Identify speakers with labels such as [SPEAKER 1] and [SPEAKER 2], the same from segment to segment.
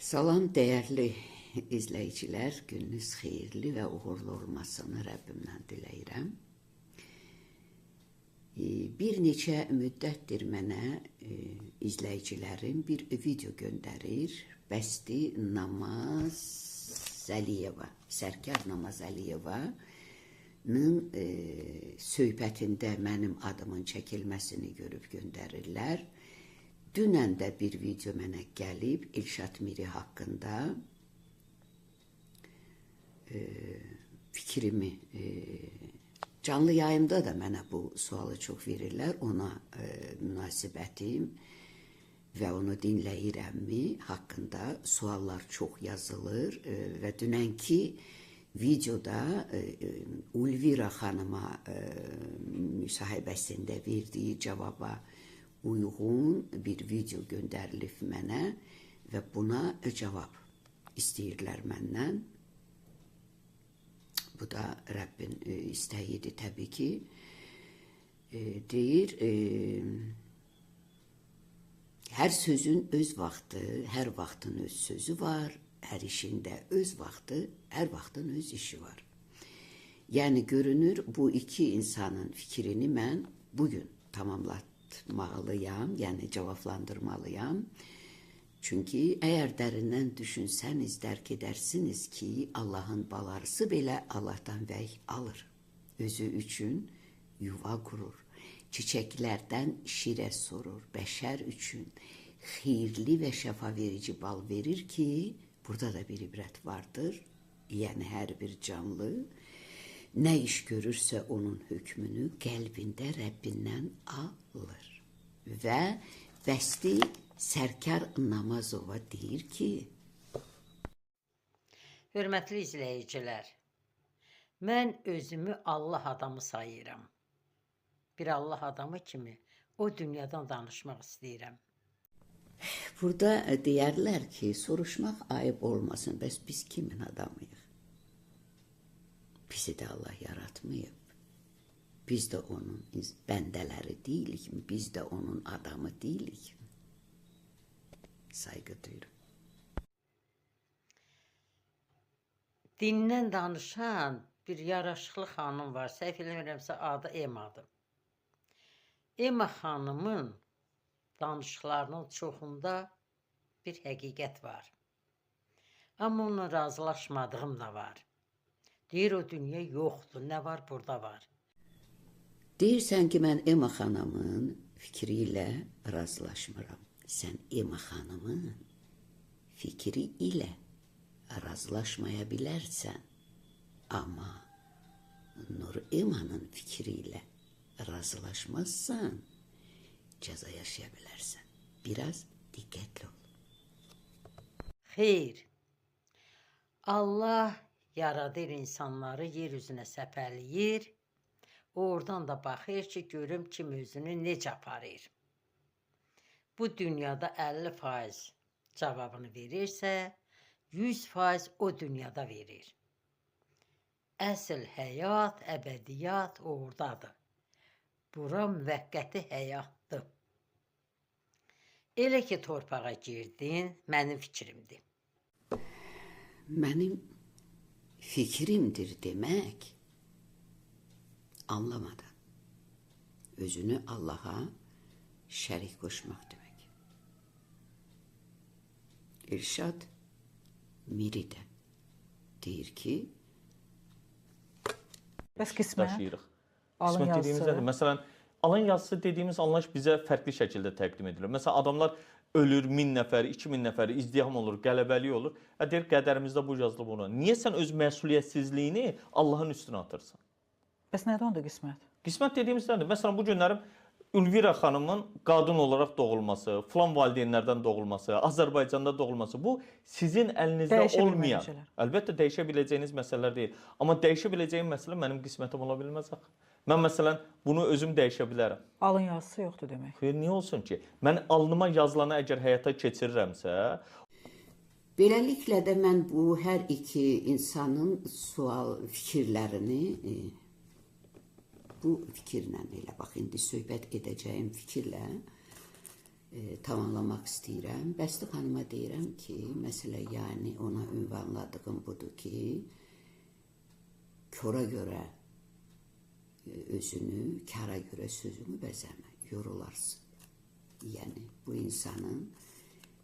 [SPEAKER 1] Salam dəyərli izləyicilər, gününüz xeyirli və uğurlu olmasını Rəbbimdən diləyirəm. Bir neçə müddətdir mənə izləyicilərim bir video göndərir. Bəsti Namazəliyeva, Sərkar Namazəliyevanın söhbətində mənim adımın çəkilməsini görüb göndərirlər. Dünən də bir video mənə gəlib İlşad Miri haqqında fikrimi canlı yayımda da mənə bu sualı çox verirlər. Ona münasibətim və onu dinləyirəmmi haqqında suallar çox yazılır və dünənki videoda Ulvira xanıma müsahibəsində verdiyi cavaba uyğun bir video göndərilib mənə və buna cavab istəyirlər məndən. Bu da Rəbbin istəyidir təbii ki. Deyir, hər sözün öz vaxtı, hər vaxtın öz sözü var, hər işində öz vaxtı, hər vaxtın öz işi var. Yəni görünür bu iki insanın fikrini mən bugün tamamlatmalıyam, yəni cavablandırmalıyam. Çünki əgər dərindən düşünsəniz, dərk edərsiniz ki, Allahın balarısı belə Allahdan vəhy alır. Özü üçün yuva qurur, çiçəklərdən şirə sorur, bəşər üçün xeyirli və şəfa verici bal verir ki, burada da bir ibrət vardır. Yəni hər bir canlı nə iş görürsə onun hökmünü qəlbində Rəbbindən alır. Və Bəsti Sərkar Namazova deyir ki,
[SPEAKER 2] hörmətli izləyicilər, mən özümü Allah adamı sayıram. Bir Allah adamı kimi o dünyadan danışmaq istəyirəm.
[SPEAKER 1] Burada deyərlər ki, soruşmaq ayıb olmasın, bəs biz kimin adamıyıq? Bizi də Allah yaratmayıb. Biz də onun bəndələri deyilikmi? Biz də onun adamı deyilikmi? Saygı duyurum.
[SPEAKER 2] Dindən danışan bir yaraşıqlı xanım var. Səhv eləmirəmsə adı Emadır. Ema xanımın danışıqlarının çoxunda bir həqiqət var. Amma onunla razılaşmadığım da var. Deyir o dünya yoxdur, nə var burada var.
[SPEAKER 1] Deyirsən ki, mən Ema xanımın fikri ilə razılaşmıram. Sən Ema xanımın fikri ilə razılaşmaya bilərsən. Amma Nur Ema'nın fikri ilə razılaşmazsan, cəza yaşaya bilərsən. Biraz diqqətli ol.
[SPEAKER 2] Xeyr, Allah yaradır insanları yer üzünə səpələyir. Oradan da baxır ki, görüm kim özünü necə aparır. Bu dünyada 50% cavabını verirsə, 100% o dünyada verir. Əsl həyat, əbədiyyat oradadır. Bura müvəqqəti həyatdır. Elə ki, torpağa girdin, mənim fikrimdir.
[SPEAKER 1] Mənim fikrimdir demək, anlamadan özünü Allaha şərik qoşmaq demək. İlşad Miri də deyir ki,
[SPEAKER 3] bəs qismət
[SPEAKER 4] daşıyırıq.
[SPEAKER 3] alın
[SPEAKER 4] Qismət dediyimiz
[SPEAKER 3] yazısı.
[SPEAKER 4] nədir? Məsələn, alın yazısı dediyimiz anlayış bizə fərqli şəkildə təqdim edilir. Məsələn, adamlar ölür, 1000 nəfər, 2000 nəfər izdiham olur, qələbəlik olur. Deyir, qədərimizdə bu yazılıb ona. Niyə sən öz məsuliyyətsizliyini Allahın üstünə atırsan?
[SPEAKER 3] Bəs nədir onda qismət?
[SPEAKER 4] Qismət dediyimiz nədir? Məsələn, bu günlərim Ulvira xanımın qadın olaraq doğulması, filan valideynlərdən doğulması, Azərbaycanda doğulması, bu sizin əlinizdə
[SPEAKER 3] Dəyişə
[SPEAKER 4] olmayan,
[SPEAKER 3] bilməyən şeylər.
[SPEAKER 4] əlbəttə dəyişə biləcəyiniz məsələlər deyil. Amma dəyişə biləcəyim məsələ mənim qismətim ola bilməz axı. Mən məsələn bunu özüm dəyişə bilərəm.
[SPEAKER 3] Alın yazısı yoxdur demək.
[SPEAKER 4] Xeyr, niyə olsun ki? Mən alnıma yazılanı əgər həyata keçirirəmsə,
[SPEAKER 1] beləliklə də mən bu hər iki insanın fikirlərini bu fikirlə elə bax indi söhbət edəcəyim fikirlə tamamlamaq istəyirəm. Bəsti xanıma deyirəm ki, məsələ yəni ona ünvanladığım budur ki, kora görə özünü, kara görə sözünü bəzəmə, yorularsın. Yəni bu insanın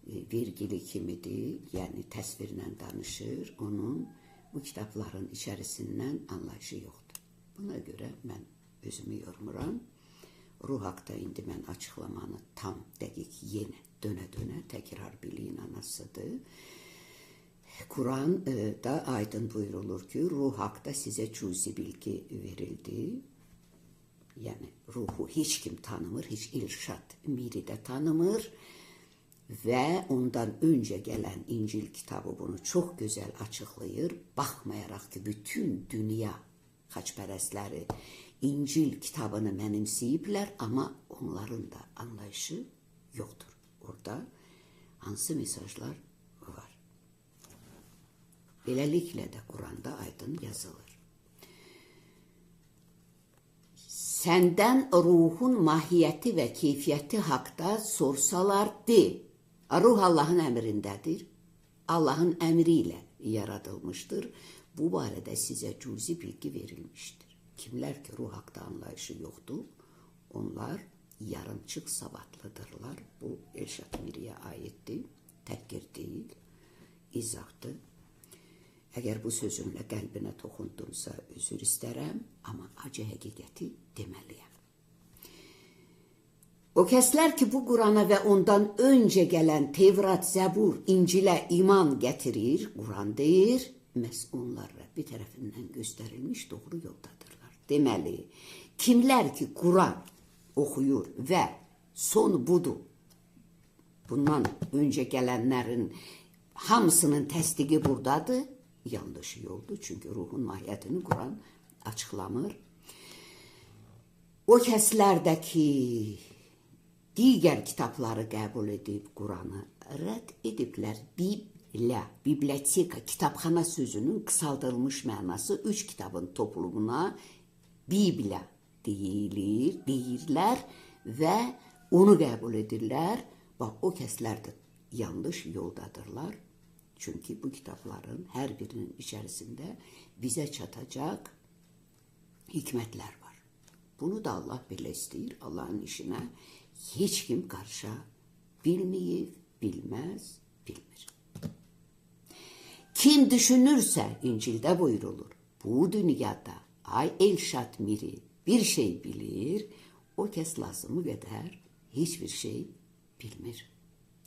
[SPEAKER 1] vergili kimidir, yəni təsvirlə danışır, onun bu kitabların içərisindən anlayışı yoxdur. Buna görə mən özümü yormuram. Ruh haqda indi mən açıqlamanı tam dəqiq yenə dönə-dönə təkrar biliyin anasıdır. Quran da aydın buyurulur ki, ruh haqda sizə cüzi bilgi verildi. Yəni ruhu heç kim tanımır, heç İrşad Miri də tanımır. Və ondan öncə gələn İncil kitabı bunu çox gözəl açıqlayır. Baxmayaraq ki, bütün dünya xaçpərəstləri İncil kitabını mənimsəyiblər, amma onların da anlayışı yoxdur. Orada hansı mesajlar var? Beləliklə də Quranda aydın yazılır. Səndən ruhun mahiyyəti və keyfiyyəti haqda sorsalar de. Ruh Allahın əmrindədir. Allahın əmri ilə yaradılmışdır. Bu barədə sizə cüzi bilgi verilmişdir. Kimlər ki ruh haqda anlayışı yoxdur, onlar yarımçıq savadlıdırlar. Bu İrşad Miriyə aiddir, təhqir deyil, izahdır. Əgər bu sözümlə qəlbinə toxundumsa üzr istərəm, amma acı həqiqəti deməliyəm. O kəslər ki bu Qurana və ondan öncə gələn Tevrat, Zəbur, İncilə iman gətirir, Quran deyir, məhz onlar Rəbbi tərəfindən göstərilmiş doğru yoldadırlar. Deməli, kimlər ki Quran oxuyur və sonu budur, bundan öncə gələnlərin hamısının təsdiqi buradadır, yanlış yoldur. Çünki ruhun mahiyyətini Quran açıqlamır. O kəslər də ki digər kitabları qəbul edib Quranı rədd ediblər. Biblioteka, kitabxana sözünün qısaldılmış mənası 3 kitabın toplumuna Biblia deyirlər və onu qəbul edirlər. Bax, o kəslər də yanlış yoldadırlar. Çünki bu kitabların hər birinin içərisində bizə çatacaq hikmətlər var. Bunu da Allah belə istəyir. Allahın işinə heç kim qarışa bilməyib, bilməz, bilmir. Kim düşünürsə, İncildə buyurulur, bu dünyada ay Elşad Miri bir şey bilir, o kəs lazımı qədər heç bir şey bilmir.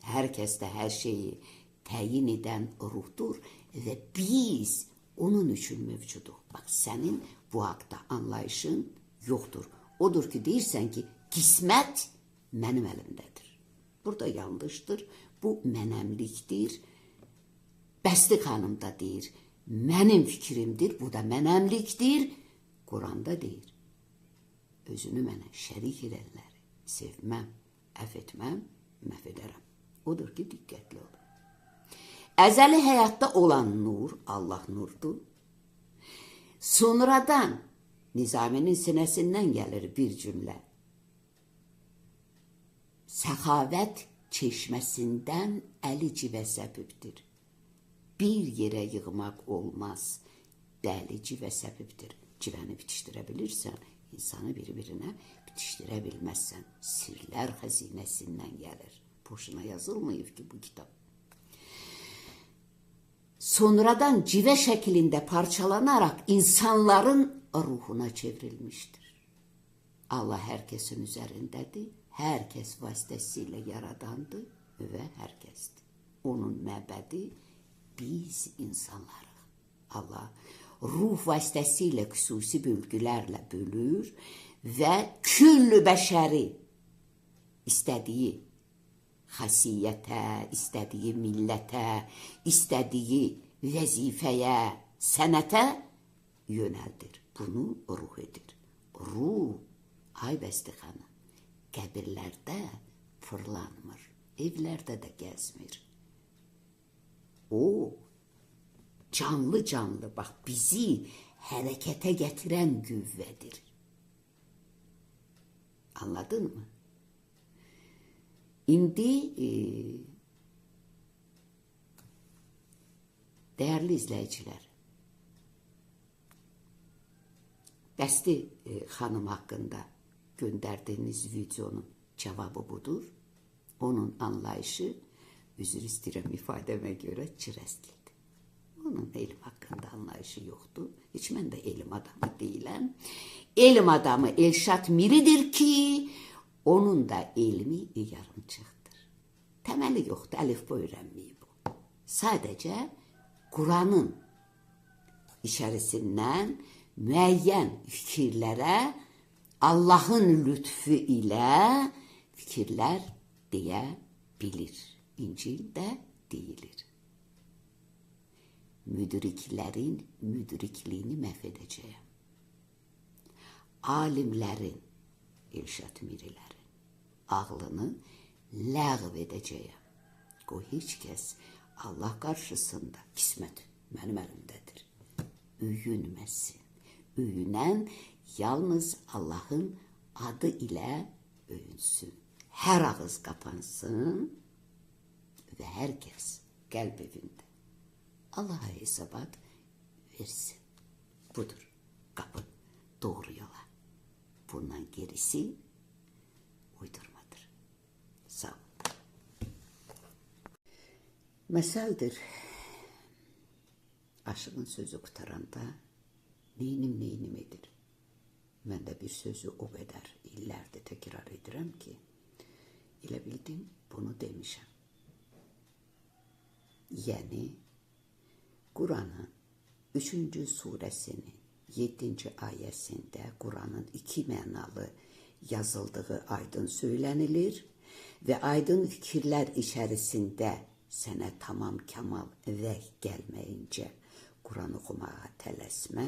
[SPEAKER 1] Hər kəs də hər şeyi təyin edən ruhdur və biz onun üçün mövcuduq. Bax, sənin bu haqda anlayışın yoxdur. Odur ki, deyirsən ki, qismət mənim əlimdədir. Burada yanlışdır, bu mənəmlikdir. Bəsti xanım da deyir, mənim fikrimdir, bu da mənəmlikdir. Quranda deyir, özünü mənə şərik edənləri sevməm, əf etməm, məhv edərəm. Odur ki, diqqətli olun. Əzəli həyatda olan nur, Allah nurdur. Sonradan Nizaminin sinəsindən gəlir bir cümlə. Səxavət çeşməsindən əli civə səbibdir. Bir yerə yığmaq olmaz, bəli civə səbibdir. Civəni bitişdirə bilirsən, insanı bir-birinə bitişdirə bilməzsən. Sirlər xəzinəsindən gəlir. Boşuna yazılmayıb ki bu kitab. Sonradan civə şəklində parçalanaraq insanların ruhuna çevrilmişdir. Allah hər kəsin üzərindədir, hər kəs vasitəsilə yaradandır və hər kəsdir. Onun məbədi biz insanlarıq. Allah ruh vasitəsilə xüsusi bölgülərlə bölür və küllü bəşəri istədiyi xasiyyətə, istədiyi millətə, istədiyi vəzifəyə, sənətə yönəldir. Bunu ruh edir. Ruh, ay bəsti xanım, qəbirlərdə fırlanmır, evlərdə də gəzmir. O, canlı, bax, bizi hərəkətə gətirən qüvvədir. Anladın mı? İndi değerli izleyiciler, Dəsti xanım haqqında göndərdiyiniz videonun cevabı budur. Onun anlayışı, üzr istəyirəm ifadəmə görə, çirəskildir. Onun elm haqqında anlayışı yoxdur. Heç mən də elm adamı deyiləm. Elm adamı Elşad Miridir ki, onun da elmi yarımçıqdır. Təməli yoxdur, əlifba öyrənməyib bu. Sadəcə Kur'an'ın içərisindən müəyyən fikirlərə Allah'ın lütfu ilə fikirlər deyə bilir. İncildə deyilir. Müdriklərin müdrikliyini məhv edəcəyəm. Alimlərin, Elşad Mirilərin ağlını ləğv edəcəyəm. Qoy heç kəs Allah qarşısında qismət mənim əlimdədir. Öyünməsin. Öyünən yalnız Allahın adı ilə öyünsün. Hər ağız qapansın və hər kəs qəlb evində Allah'a hesabat versin. Budur qapı doğru yola. Bundan gerisi uydurmadır. Sağ ol. Məsəldir, aşığın sözü qutaranda neynim edir. Mən də bir sözü o qədər illərdir təkrar edirəm ki, elə bildim bunu demişəm. Yəni, Kur'an'ın 3. suresinin 7. ayəsində Kur'an'ın 2 mənalı yazıldığı aydın söylənilir və aydın fikirlər içərisində sənə tamam kamal vəhy gəlməyincə Kur'an oxumağa tələsmə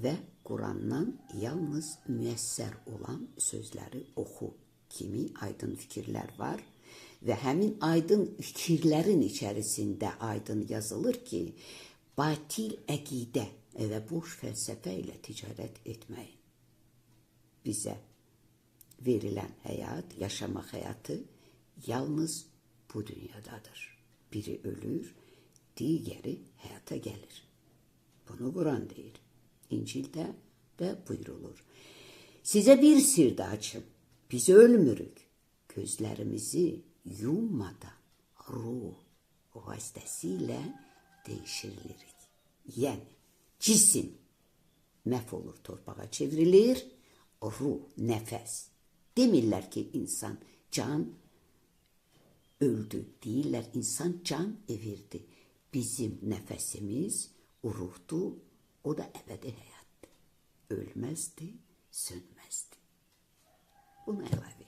[SPEAKER 1] və Kur'an'dan yalnız müyəssər olan sözləri oxu kimi aydın fikirlər var və həmin aydın fikirlərin içərisində aydın yazılır ki, batil əqidə və boş fəlsəfə ilə ticarət etməyin. Bizə verilən həyat, yaşamaq həyatı yalnız bu dünyadadır. Biri ölür, digəri həyata gəlir. Bunu Kur'an deyir. İncildə də buyurulur. Sizə bir sir də açım. Biz ölmürük. Gözlərimizi yummadan ruh vasitəsilə değişiririk. Yəni, cisim məhv olur, torpağa çevrilir, ruh, nəfəs. Demirlər ki, insan can öldü, deyirlər insan can evirdi. Bizim nəfəsimiz ruhdur, o da əbədi həyatdır. Ölməzdi, sönməzdi. Bunu əlavə